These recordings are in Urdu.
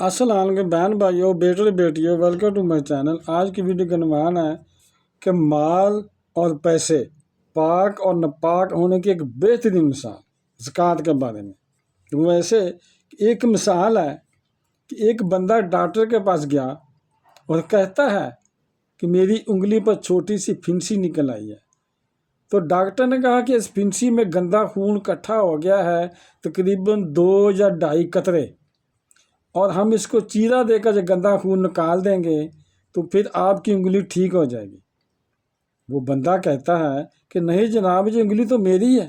السلام علیکم بہن بھائیو، بیٹے اور بیٹیوں، ویلکم ٹو مائی چینل۔ آج کی ویڈیو کا عنوان ہے کہ مال اور پیسے پاک اور ناپاک ہونے کی ایک بہترین مثال زکوٰۃ کے بارے میں۔ وہ ایسے ایک مثال ہے کہ ایک بندہ ڈاکٹر کے پاس گیا اور کہتا ہے کہ میری انگلی پر چھوٹی سی پھنسی نکل آئی ہے۔ تو ڈاکٹر نے کہا کہ اس پھنسی میں گندا خون اکٹھا ہو گیا ہے، تقریباً 2 یا 2.5 قطرے، اور ہم اس کو چیرا دے کر جو گندا خون نکال دیں گے تو پھر آپ کی انگلی ٹھیک ہو جائے گی۔ وہ بندہ کہتا ہے کہ نہیں جناب، یہ انگلی تو میری ہے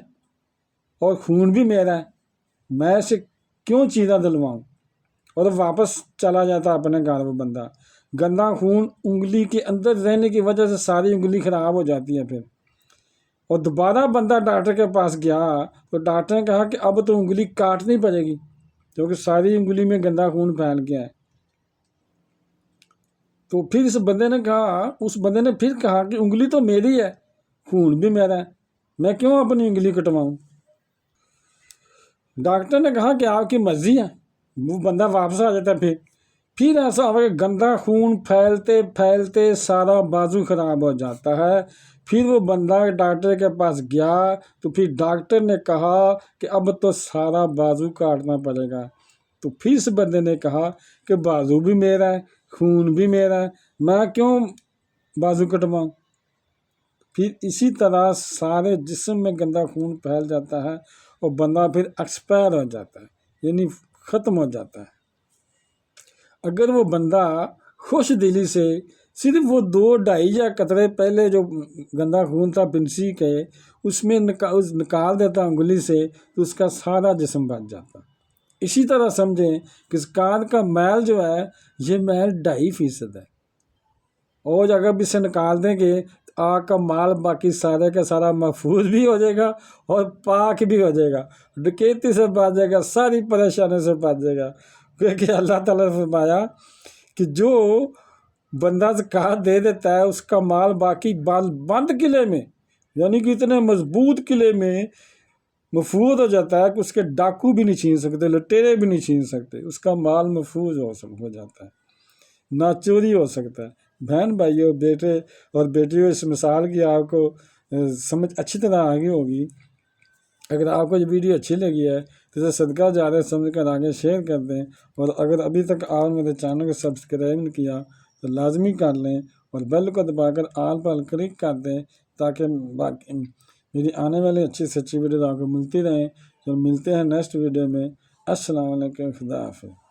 اور خون بھی میرا ہے، میں اسے کیوں چیرا دلواؤں؟ اور واپس چلا جاتا اپنے گھر۔ وہ بندہ گندا خون انگلی کے اندر رہنے کی وجہ سے ساری انگلی خراب ہو جاتی ہے پھر۔ اور دوبارہ بندہ ڈاکٹر کے پاس گیا تو ڈاکٹر نے کہا کہ اب تو انگلی کاٹنی پڑے گی کیونکہ ساری انگلی میں گندا خون پھیل گیا ہے۔ تو پھر اس بندے نے پھر کہا کہ انگلی تو میری ہے، خون بھی میرا ہے، میں کیوں اپنی انگلی کٹواؤں؟ ڈاکٹر نے کہا کہ آپ کی مرضی ہے۔ وہ بندہ واپس آ جاتا ہے۔ پھر ایسا ہوا کہ گندا خون پھیلتے پھیلتے سارا بازو خراب ہو جاتا ہے۔ پھر وہ بندہ ڈاکٹر کے پاس گیا تو پھر ڈاکٹر نے کہا کہ اب تو سارا بازو کاٹنا پڑے گا۔ تو پھر اس بندے نے کہا کہ بازو بھی میرا ہے، خون بھی میرا ہے، میں کیوں بازو کٹواؤں؟ پھر اسی طرح سارے جسم میں گندا خون پھیل جاتا ہے اور بندہ پھر ایکسپائر ہو جاتا ہے، یعنی ختم ہو جاتا ہے۔ اگر وہ بندہ خوش دلی سے صرف وہ 2-2.5 قطرے پہلے جو گندا خون تھا پھنسی کے اس میں نکال دیتا انگلی سے تو اس کا سارا جسم بچ جاتا۔ اسی طرح سمجھیں کہ زکوٰۃ کا میل جو ہے یہ میل 2.5% ہے، اور اگر اسے نکال دیں گے تو آپ کا مال باقی سارے کا سارا محفوظ بھی ہو جائے گا اور پاک بھی ہو جائے گا، ڈکیتی سے بچ جائے گا، ساری پریشانی سے بچ جائے گا۔ کیونکہ اللہ تعالیٰ نے فرمایا کہ جو بندہ زکوٰۃ دے دیتا ہے اس کا مال باقی بند قلعے میں، یعنی کہ اتنے مضبوط قلعے میں محفوظ ہو جاتا ہے کہ اس کے ڈاکو بھی نہیں چھین سکتے، لٹیرے بھی نہیں چھین سکتے، اس کا مال محفوظ ہو جاتا ہے، نہ چوری ہو سکتا ہے۔ بہن بھائیوں، بیٹے اور بیٹیوں، اس مثال کی آپ کو سمجھ اچھی طرح آگے ہوگی۔ اگر آپ کو یہ ویڈیو اچھی لگی ہے تو اسے صدقہ جاریہ سمجھ کر آگے شیئر کر دیں، اور اگر ابھی تک آپ میرے چینل کو سبسکرائب نہیں کیا تو لازمی کر لیں اور بیل کو دبا کر آل پر کلک کر دیں تاکہ میری آنے والی اچھی سے اچھی ویڈیو آپ کو ملتی رہیں۔ جو ملتے ہیں نیکسٹ ویڈیو میں۔ السلام علیکم، خدا حافظ۔